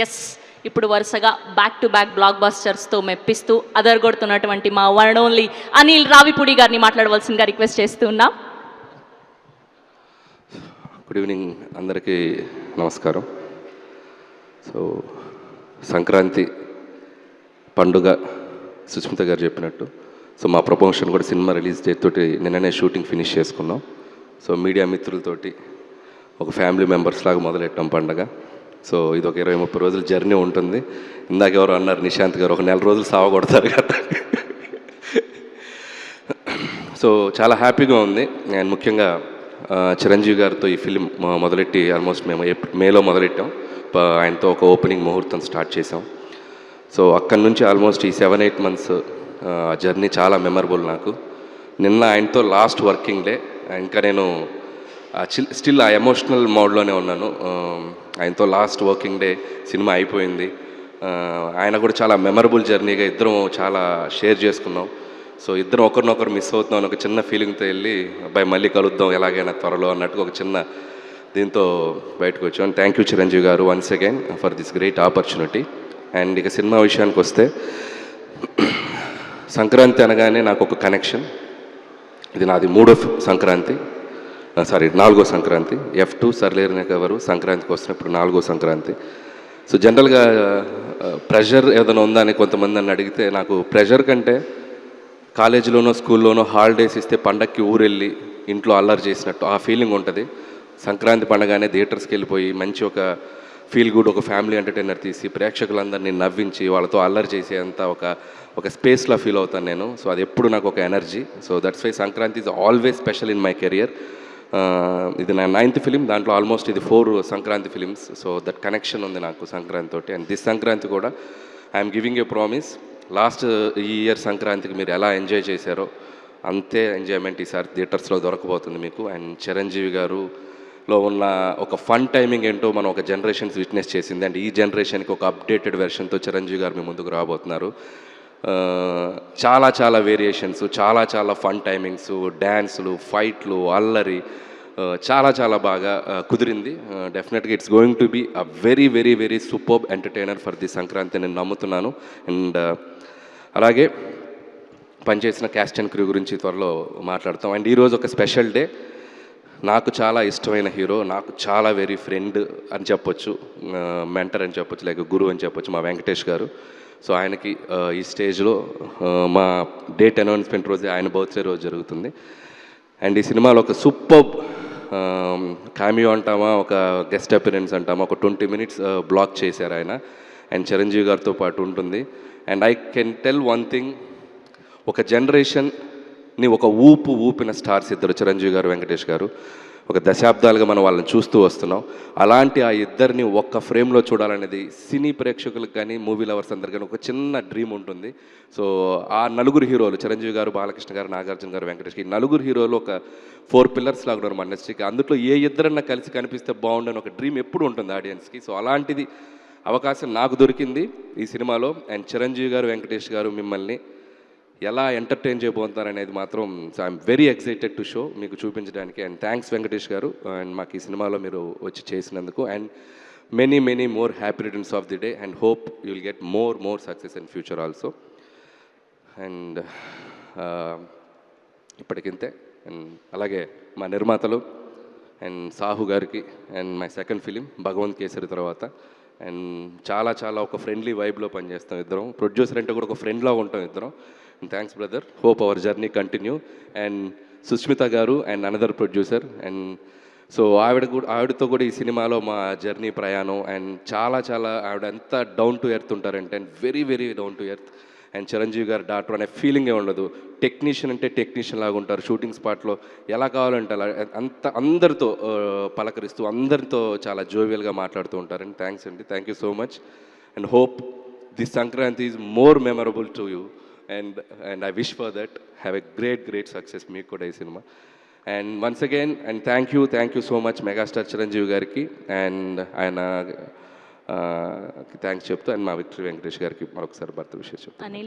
Yes, ఇప్పుడు వరుసగా back to back black బస్టర్స్తో మెప్పిస్తూ అదరగొడుతున్నటువంటి మా వన్ ఓన్లీ అనిల్ రావిపూడి గారిని మాట్లాడవలసిందిగా రిక్వెస్ట్ చేస్తూ ఉన్నాం. గుడ్ ఈవినింగ్ అందరికీ నమస్కారం. సో సంక్రాంతి పండుగ సుస్మిత గారు చెప్పినట్టు, సో మా ప్రమోషన్ కూడా సినిమా రిలీజ్ డేట్ తోటి నిన్ననే షూటింగ్ ఫినిష్ చేసుకున్నాం. సో మీడియా మిత్రులతోటి ఒక ఫ్యామిలీ మెంబర్స్ లాగా మొదలెట్టాం పండగ. సో ఇది ఒక 20-30 రోజుల జర్నీ ఉంటుంది. ఇందాక ఎవరు అన్నారు, నిశాంత్ గారు, ఒక 4 రోజులు సావ కొడతారు కదా. సో చాలా హ్యాపీగా ఉంది. అండ్ ముఖ్యంగా చిరంజీవి గారితో ఈ ఫిలిం మొదలెట్టి ఆల్మోస్ట్ మేము మేలో మొదలెట్టాం. ఆయనతో ఒక ఓపెనింగ్ ముహూర్తం స్టార్ట్ చేసాం. సో అక్కడి నుంచి ఆల్మోస్ట్ ఈ 7-8 మంత్స్ జర్నీ చాలా మెమరబుల్ నాకు. నిన్న ఆయనతో లాస్ట్ వర్కింగ్ డే. ఇంకా నేను స్టిల్ ఆ ఎమోషనల్ మోడ్లోనే ఉన్నాను. ఆయనతో లాస్ట్ వర్కింగ్ డే, సినిమా అయిపోయింది. ఆయన కూడా చాలా మెమరబుల్ జర్నీగా ఇద్దరం చాలా షేర్ చేసుకున్నాం. సో ఇద్దరం ఒకరినొకరు మిస్ అవుతున్నాం అని ఒక చిన్న ఫీలింగ్తో వెళ్ళి, అబ్బాయి మళ్ళీ కలుద్దాం ఎలాగైనా త్వరలో అన్నట్టుగా ఒక చిన్న దీంతో బయటకు వచ్చాం. థ్యాంక్ యూ చిరంజీవి గారు once again for this great opportunity. And ఇక సినిమా విషయానికి వస్తే, సంక్రాంతి అనగానే నాకు ఒక కనెక్షన్. ఇది నాది 4వ సంక్రాంతి, 4వ సంక్రాంతి. F2 సర్లేరునెవరు సంక్రాంతికి వస్తున్నప్పుడు 4వ సంక్రాంతి. సో జనరల్గా ప్రెషర్ ఏదైనా ఉందా అని కొంతమంది నన్ను అడిగితే, నాకు ప్రెషర్ కంటే కాలేజీలోనో స్కూల్లోనో హాలిడేస్ ఇస్తే పండక్కి ఊరెళ్ళి ఇంట్లో అల్లరి చేసినట్టు ఆ ఫీలింగ్ ఉంటుంది. సంక్రాంతి పండగానే థియేటర్స్కి వెళ్ళిపోయి మంచి ఒక ఫీల్ గుడ్ ఒక ఫ్యామిలీ ఎంటర్టైనర్ తీసి ప్రేక్షకులందరినీ నవ్వించి వాళ్ళతో అల్లరి చేసేంత ఒక స్పేస్లో ఫీల్ అవుతాను నేను. సో అది ఎప్పుడు నాకు ఒక energy. So that's why Sankranti is always special in my career. ఇది నా 9th ఫిలిం. దాంట్లో ఆల్మోస్ట్ ఇది 4 Sankranti films. So that connection ఉంది నాకు సంక్రాంతి తోటి. అండ్ దిస్ సంక్రాంతి కూడా I'm giving a promise. Last ఈ ఇయర్ సంక్రాంతికి మీరు ఎలా ఎంజాయ్ చేశారో అంతే ఎంజాయ్మెంట్ ఈసారి థియేటర్స్లో దొరకబోతుంది మీకు. అండ్ చిరంజీవి గారులో ఉన్న ఒక ఫన్ టైమింగ్ ఏంటో మనం ఒక జనరేషన్స్ విట్నెస్ చేసింది. అండ్ ఈ జనరేషన్కి ఒక అప్డేటెడ్ వెర్షన్తో చిరంజీవి గారు మీ ముందుకు రాబోతున్నారు. చాలా చాలా వేరియేషన్స్, చాలా చాలా ఫన్ టైమింగ్స్, డ్యాన్సులు, ఫైట్లు, అల్లరి, చాలా చాలా బాగా కుదిరింది. డెఫినెట్గా it's going to be a very very very superb entertainer for the Sankranti నేను నమ్ముతున్నాను. అండ్ అలాగే పనిచేసిన క్యాస్ట్ అండ్ క్రూ గురించి త్వరలో మాట్లాడతాం. అండ్ ఈరోజు ఒక స్పెషల్ డే. నాకు చాలా ఇష్టమైన హీరో, నాకు చాలా వెరీ ఫ్రెండ్ అని చెప్పొచ్చు, మెంటర్ అని చెప్పొచ్చు, లేక గురువు అని చెప్పొచ్చు, మా వెంకటేష్ గారు. సో ఆయనకి ఈ స్టేజ్లో మా డేట్ అనౌన్స్మెంట్ రోజే ఆయన బర్త్డే రోజు జరుగుతుంది. అండ్ ఈ సినిమాలో ఒక సూపర్బ్ కామియో అంటామా, ఒక గెస్ట్ అపిరెన్స్ అంటామా, ఒక 20 minutes బ్లాక్ చేశారు ఆయన. అండ్ చిరంజీవి గారితో పాటు ఉంటుంది. And I can tell one thing, ఒక జనరేషన్ని ఒక ఊపిన స్టార్స్ ఇద్దరు, చిరంజీవి గారు, వెంకటేష్ గారు. ఒక దశాబ్దాలుగా మనం వాళ్ళని చూస్తూ వస్తున్నాం. అలాంటి ఆ ఇద్దరిని ఒక్క ఫ్రేమ్లో చూడాలనేది సినీ ప్రేక్షకులకు కానీ మూవీ లవర్స్ అందరు కానీ ఒక చిన్న డ్రీమ్ ఉంటుంది. సో ఆ నలుగురు హీరోలు, చిరంజీవి గారు, బాలకృష్ణ గారు, నాగార్జున గారు, వెంకటేష్, ఈ నలుగురు హీరోలు ఒక 4 pillars లాగా ఉన్నారు మన ఇండస్ట్రీకి. అందులో ఏ ఇద్దరన్నా కలిసి కనిపిస్తే బాగుండని ఒక డ్రీమ్ ఎప్పుడు ఉంటుంది ఆడియన్స్కి. సో అలాంటిది అవకాశం నాకు దొరికింది ఈ సినిమాలో. అండ్ చిరంజీవి గారు, వెంకటేష్ గారు మిమ్మల్ని ఎలా ఎంటర్టైన్ చేయబోతున్నారు అనేది మాత్రం I'm very excited to show మీకు చూపించడానికి. అండ్ థ్యాంక్స్ వెంకటేష్ గారు, అండ్ మాకు ఈ సినిమాలో మీరు వచ్చి చేసినందుకు. And many many more happy returns of the day and hope you will get more success in future also. And ఇప్పటికింతే. అండ్ అలాగే మా నిర్మాతలు అండ్ సాహు గారికి, and my second film Bhagavanth Kesari తర్వాత. అండ్ చాలా చాలా ఒక ఫ్రెండ్లీ వైబ్లో పనిచేస్తాం ఇద్దరం. ప్రొడ్యూసర్ అంటే కూడా ఒక ఫ్రెండ్లా ఉంటాం ఇద్దరం. Thanks brother, hope our journey continue. And Susmitha garu and another producer. And so ఆవిడతో కూడా ఈ సినిమాలో మా జర్నీ ప్రయాణం. అండ్ చాలా చాలా ఆవిడ ఎంత డౌన్ టు ఎర్త్ ఉంటారంటే, and very very down to earth. And Chiranjeevi గారు డాక్టర్ అనే ఫీలింగే ఉండదు. టెక్నీషియన్ అంటే టెక్నీషియన్ లాగా ఉంటారు. షూటింగ్ స్పాట్లో ఎలా కావాలంటే అలా అందరితో పలకరిస్తూ అందరితో చాలా జోవియల్గా మాట్లాడుతూ ఉంటారండి. థ్యాంక్స్ అండి, thank you so much. And hope this Sankranti is more memorable to you. And I wish for that. Have a great success మీకు కూడా ఈ cinema. And once again and thank you so much megastar Chiranjeevi గారికి and ఆయన thanks చెప్తూ, and మా victory Venkatesh గారికి మరొకసారి birthday విషయం చెప్తాను.